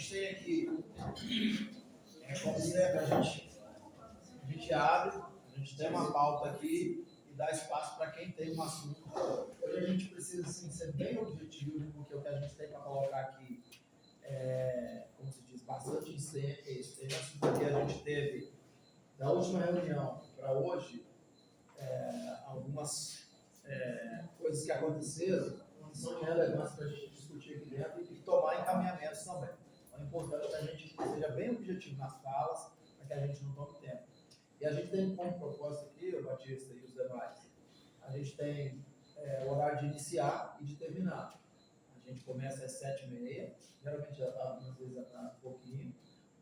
gente tem aqui, como sempre, a gente abre, a gente tem uma pauta aqui e dá espaço para quem tem um assunto. Hoje a gente precisa assim, ser bem objetivo, porque o que a gente tem para colocar aqui é, como se diz, bastante extenso, porque a gente teve, da última reunião para hoje, algumas coisas que aconteceram que são relevantes para a gente discutir aqui dentro e tomar encaminhamentos também. Então, é importante que a gente seja bem objetivo nas falas, para que a gente não tome tempo. E a gente tem como propósito aqui, o Batista e os demais, a gente tem o horário de iniciar e de terminar. A gente começa às 7h30, geralmente já está, às vezes já está um pouquinho,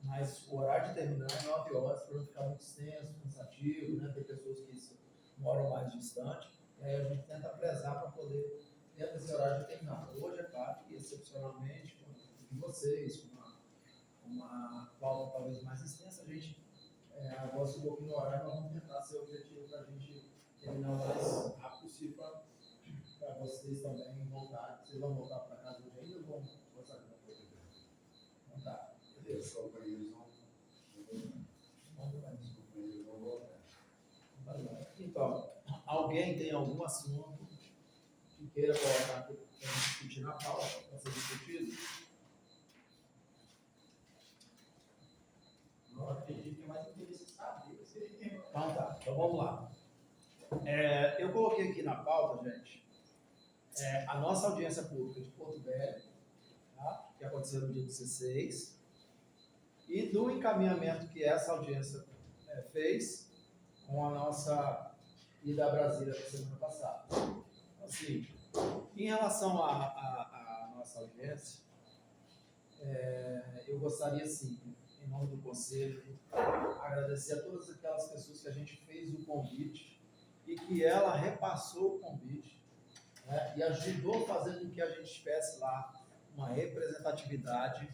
mas o horário de terminar é 9 horas, para não ficar muito extenso, cansativo, né? Tem pessoas que moram mais distante, e aí a gente tenta prezar para poder, dentro desse horário de terminar. Hoje, é claro que excepcionalmente, com vocês, com uma pauta talvez mais extensa, a gente avança um pouquinho no horário, nós vamos tentar ser objetivo para a gente terminar o mais rápido possível para vocês também voltarem. Vocês vão voltar para casa hoje ainda ou vão passar de novo? Então tá, beleza. Os companheiros vão voltar. Então, alguém tem algum assunto que queira colocar aqui para discutir na pauta, para ser discutido? Não acredito que é mais interesse saber. Então tá, então vamos lá. Eu coloquei aqui na pauta, gente, a nossa audiência pública de Porto Velho, tá? Que aconteceu no dia 16, e do encaminhamento que essa audiência fez com a nossa ida a Brasília na semana passada. Assim, em relação à nossa audiência, eu gostaria, sim, em nome do Conselho, agradecer a todas aquelas pessoas que a gente fez o convite e que ela repassou o convite, né, e ajudou a fazer com que a gente tivesse lá uma representatividade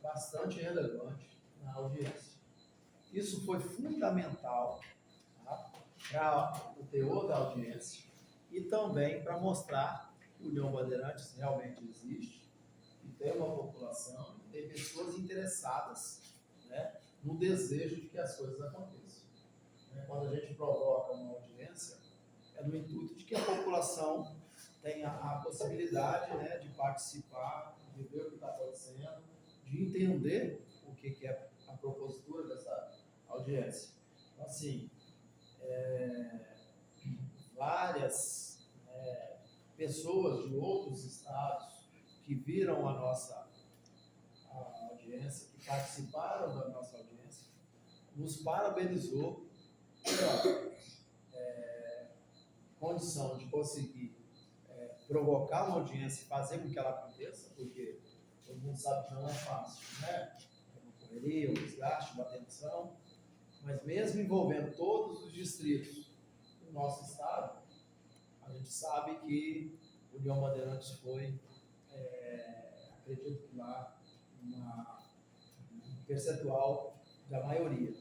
bastante relevante na audiência. Isso foi fundamental, tá, para o teor da audiência e também para mostrar que o União Bandeirantes realmente existe e tem uma população, e tem pessoas interessadas, né, no desejo de que as coisas aconteçam. Quando a gente provoca uma audiência, é no intuito de que a população tenha a possibilidade, né, de participar, de ver o que está acontecendo, de entender o que é a propositura dessa audiência. Então, assim, várias pessoas de outros estados que viram a nossa audiência, que participaram da nossa audiência, nos parabenizou pela condição de conseguir provocar uma audiência e fazer com que ela aconteça, porque todo mundo sabe que não é fácil, né? Uma correria, um desgaste, uma tensão, mas mesmo envolvendo todos os distritos do nosso estado, a gente sabe que o União Bandeirantes foi, acredito que lá, um percentual da maioria,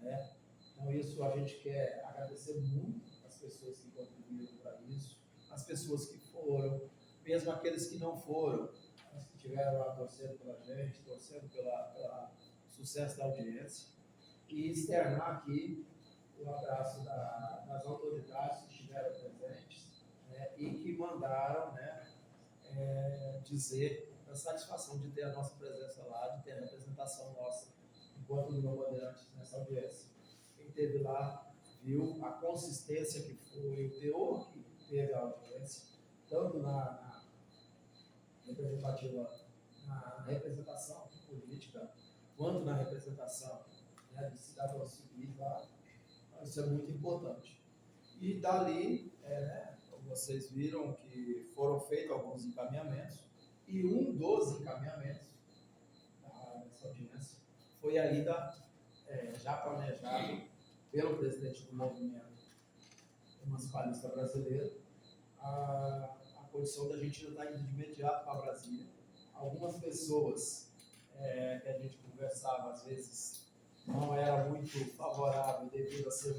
né? Então isso a gente quer agradecer muito as pessoas que contribuíram para isso, as pessoas que foram, mesmo aqueles que não foram, mas que estiveram lá torcendo pela gente, torcendo pelo sucesso da audiência, e externar aqui o abraço das autoridades que estiveram presentes, né, e que mandaram, né, dizer a satisfação de ter a nossa presença lá, de ter a representação nossa enquanto União Bandeirantes nessa audiência. Quem esteve lá viu a consistência que foi, o teor que teve a audiência, tanto na representativa, na representação política, quanto na representação, né, de cidadãos civis lá. Isso é muito importante. E dali, vocês viram que foram feitos alguns encaminhamentos, e um dos encaminhamentos dessa audiência foi a ida, já planejada pelo presidente do movimento emancipalista brasileiro, a condição da gente estar indo de imediato para Brasília. Algumas pessoas que a gente conversava, às vezes, não era muito favorável devido a ser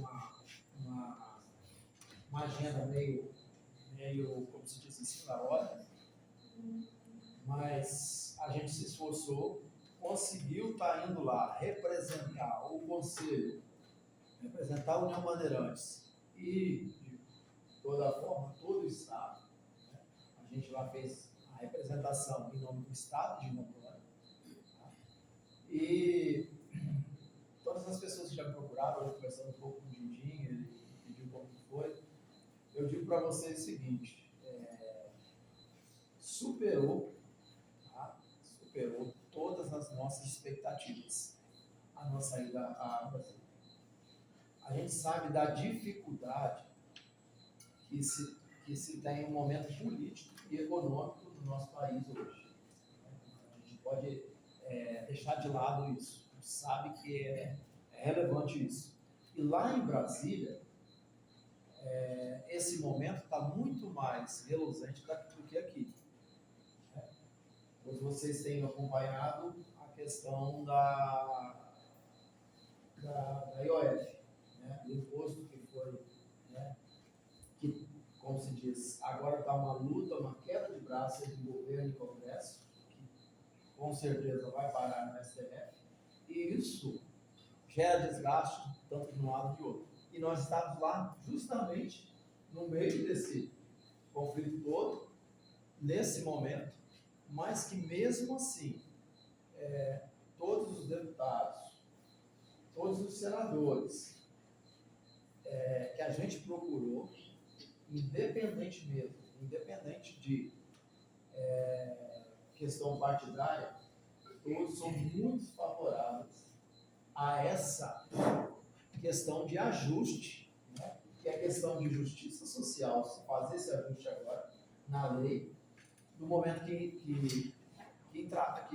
uma agenda meio, como se diz assim, na hora, mas a gente se esforçou conseguiu estar indo lá representar o Conselho, representar a União Bandeirantes e, de toda forma, todo o Estado. Né? A gente lá fez a representação em nome do Estado de Rondônia. Tá? E todas as pessoas que já me procuraram, eu conversando um pouco com o Dindinho, ele pediu como que foi. Eu digo para vocês o seguinte: superou, tá? Superou todas as nossas expectativas a nossa ida à Brasília. A gente sabe da dificuldade que se tem um momento político e econômico no nosso país hoje. A gente pode deixar de lado isso. A gente sabe que é relevante isso. E lá em Brasília, esse momento está muito mais reluzente do que aqui. Pois vocês têm acompanhado a questão da IOF, né? Do imposto que foi, né? Que, como se diz, agora está uma luta, uma queda de braço entre governo e Congresso, que com certeza vai parar no STF, e isso gera desgaste tanto de um lado que de outro. E nós estamos lá justamente no meio desse conflito todo, nesse momento, mas que mesmo assim, todos os deputados, todos os senadores que a gente procurou, independente de questão partidária, todos são muito favoráveis a essa questão de ajuste, né? Que é a questão de justiça social, se fazer esse ajuste agora na lei, no momento que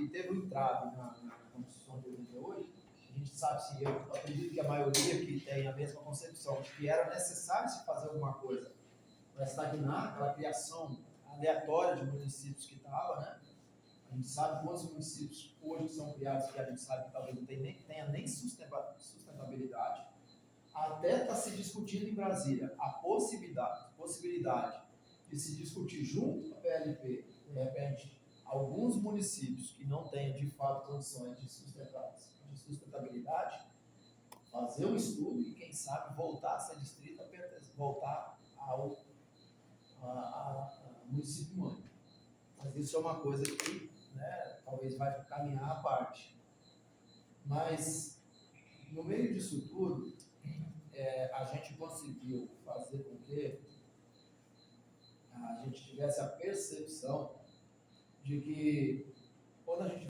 teve um entrave na Constituição de 88, a gente sabe, se eu acredito que a maioria que tem a mesma concepção de que era necessário se fazer alguma coisa para estagnar aquela criação aleatória de municípios que estava, né? A gente sabe quantos municípios hoje são criados que a gente sabe que talvez não tenha nem sustentabilidade. Até está se discutindo em Brasília a possibilidade de se discutir junto com a PLP, de repente, alguns municípios que não tenham de fato condições de sustentabilidade, fazer um estudo e, quem sabe, voltar a ser distrito, voltar ao município mãe. Mas isso é uma coisa que, né, talvez vai caminhar à parte. Mas, no meio disso tudo, a gente conseguiu fazer com que a gente tivesse a percepção de que, quando a gente